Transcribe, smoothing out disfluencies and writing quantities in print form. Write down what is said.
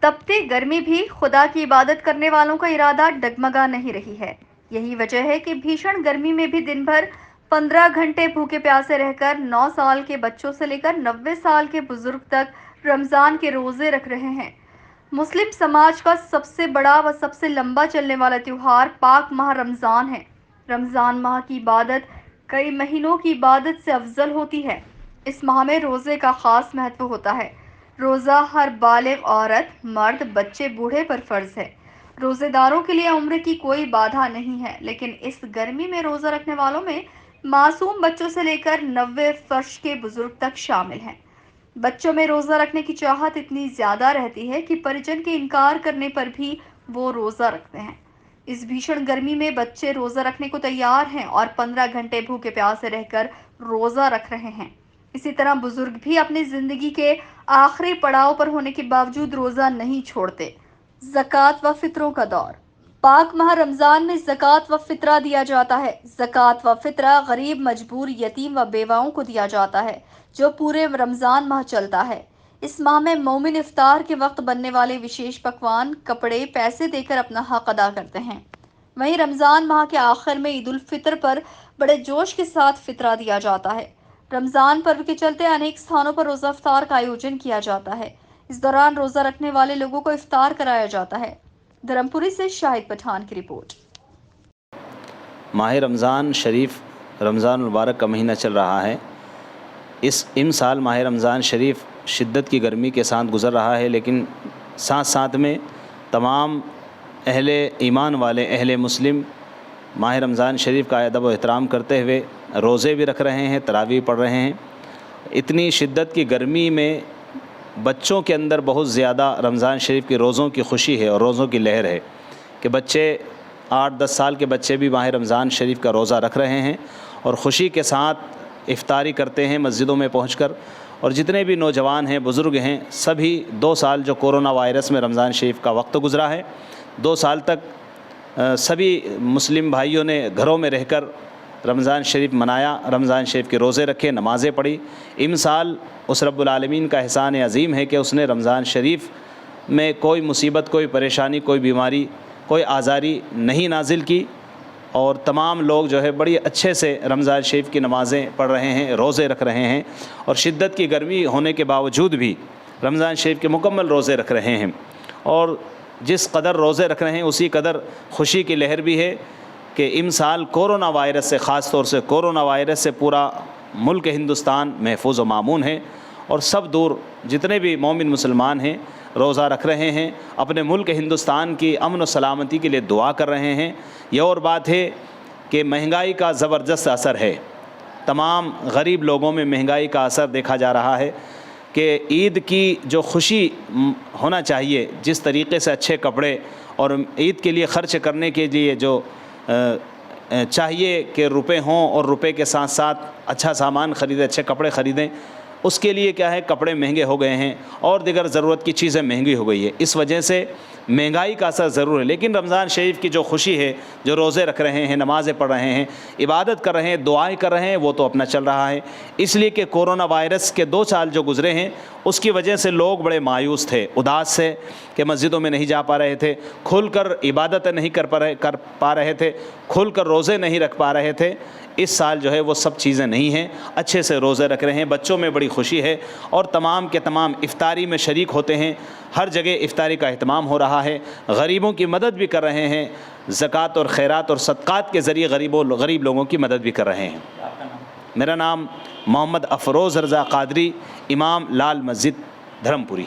तपती गर्मी भी खुदा की इबादत करने वालों का इरादा डगमगा नहीं रही है। यही वजह है कि भीषण गर्मी में भी दिन भर 15 घंटे भूखे प्यासे रहकर 9 साल के बच्चों से लेकर 90 साल के बुजुर्ग तक रमजान के रोजे रख रहे हैं। मुस्लिम समाज का सबसे बड़ा व सबसे लंबा चलने वाला त्योहार पाक माह रमजान है। रमजान माह की इबादत कई महीनों की इबादत से अफजल होती है। इस माह में रोजे का खास महत्व होता है। रोज़ा हर बालिग औरत, मर्द, बच्चे, बूढ़े पर फर्ज है। रोज़ेदारों के लिए उम्र की कोई बाधा नहीं है, लेकिन इस गर्मी में रोज़ा रखने वालों में मासूम बच्चों से लेकर 90 वर्ष के बुजुर्ग तक शामिल हैं। बच्चों में रोज़ा रखने की चाहत इतनी ज़्यादा रहती है कि परिजन के इनकार करने पर भी वो रोज़ा रखते हैं। इस भीषण गर्मी में बच्चे रोज़ा रखने को तैयार हैं और 15 घंटे भूखे प्यासे रहकर रोज़ा रख रहे हैं। इसी तरह बुजुर्ग भी अपनी जिंदगी के आखिरी पड़ाव पर होने के बावजूद रोजा नहीं छोड़ते। ज़कात व फित्रों का दौर। पाक माह रमजान में ज़कात व फित्रा दिया जाता है। ज़कात व फित्रा गरीब, मजबूर, यतीम व बेवाओं को दिया जाता है, जो पूरे रमजान माह चलता है। इस माह में मोमिन इफ्तार के वक्त बनने वाले विशेष पकवान, कपड़े, पैसे देकर अपना हक अदा करते हैं। वहीं रमजान माह के आखिर में ईद उल फितर पर बड़े जोश के साथ फित्रा दिया जाता है। रमजान पर्व के चलते अनेक स्थानों पर रोजा इफ्तार का आयोजन किया जाता है। इस दौरान रोजा रखने वाले लोगों को इफ्तार कराया जाता है। धर्मपुरी से शाहिद पठान की रिपोर्ट। माह रमज़ान शरीफ, रमज़ान मुबारक का महीना चल रहा है। इस साल माह रमज़ान शरीफ शिद्दत की गर्मी के साथ गुज़र रहा है, लेकिन साथ साथ में तमाम अहले ईमान वाले अहले मुस्लिम माह रमज़ान शरीफ का अदब व एहतराम करते हुए रोज़े भी रख रहे हैं, तरावी पढ़ रहे हैं। इतनी शिद्दत की गर्मी में बच्चों के अंदर बहुत ज़्यादा रमज़ान शरीफ के रोज़ों की खुशी है और रोज़ों की लहर है कि बच्चे 8-10 साल के बच्चे भी माह रमज़ान शरीफ का रोज़ा रख रहे हैं और ख़ुशी के साथ इफ्तारी करते हैं मस्जिदों में पहुंचकर। और जितने भी नौजवान हैं, बुज़ुर्ग हैं, सभी 2 साल जो कोरोना वायरस में रमज़ान शरीफ का वक्त गुज़रा है, 2 साल तक सभी मुस्लिम भाइयों ने घरों में रहकर रमज़ान शरीफ मनाया, रमज़ान शरीफ के रोज़े रखे, नमाज़ें पढ़ी। इमसाल उस रब्बुल आलमीन का एहसान अज़ीम है कि उसने रमज़ान शरीफ में कोई मुसीबत, कोई परेशानी, कोई बीमारी, कोई आज़ारी नहीं नाजिल की और तमाम लोग जो है बड़ी अच्छे से रमज़ान शरीफ की नमाज़ें पढ़ रहे हैं, रोज़े रख रहे हैं और शिद्दत की गर्मी होने के बावजूद भी रमज़ान शरीफ के मुकम्मल रोज़े रख रहे हैं। और जिस कदर रोज़े रख रहे हैं उसी कदर खुशी की लहर भी है कि इमसाल कोरोना वायरस से, ख़ास तौर से कोरोना वायरस से पूरा मुल्क हिंदुस्तान महफूज व मामून है और सब दूर जितने भी मोमिन मुसलमान हैं रोज़ा रख रहे हैं, अपने मुल्क हिंदुस्तान की अमन व सलामती के लिए दुआ कर रहे हैं। यह और बात है कि महंगाई का ज़बरदस्त असर है, तमाम गरीब लोगों में महंगाई का असर देखा जा रहा है कि ईद की जो खुशी होना चाहिए, जिस तरीक़े से अच्छे कपड़े और ईद के लिए ख़र्च करने के लिए जो चाहिए कि रुपए हों और रुपए के साथ साथ अच्छा सामान ख़रीदें, अच्छे कपड़े ख़रीदें, उसके लिए क्या है, कपड़े महंगे हो गए हैं और दीगर ज़रूरत की चीज़ें महंगी हो गई है। इस वजह से महंगाई का असर ज़रूर है, लेकिन रमज़ान शरीफ की जो खुशी है, जो रोज़े रख रहे हैं, नमाज़ें पढ़ रहे हैं, इबादत कर रहे हैं, दुआएं कर रहे हैं, वो तो अपना चल रहा है। इसलिए कि कोरोना वायरस के 2 साल जो गुज़रे हैं उसकी वजह से लोग बड़े मायूस थे, उदास थे कि मस्जिदों में नहीं जा पा रहे थे, खुल कर इबादतें नहीं कर पा रहे थे, खुल कर रोज़े नहीं रख पा रहे थे। इस साल जो है वो सब चीज़ें नहीं हैं, अच्छे से रोज़े रख रहे हैं, बच्चों में बड़ी खुशी है और तमाम के तमाम इफ्तारी में शरीक होते हैं। हर जगह इफ्तारी का अहतमाम हो रहा है, गरीबों की मदद भी कर रहे हैं, ज़कात और खैरात और सदक़ात के ज़रिए गरीब लोगों की मदद भी कर रहे हैं। मेरा नाम मोहम्मद अफरोज़ रज़ा क़ादरी, इमाम लाल मस्जिद, धर्मपुरी।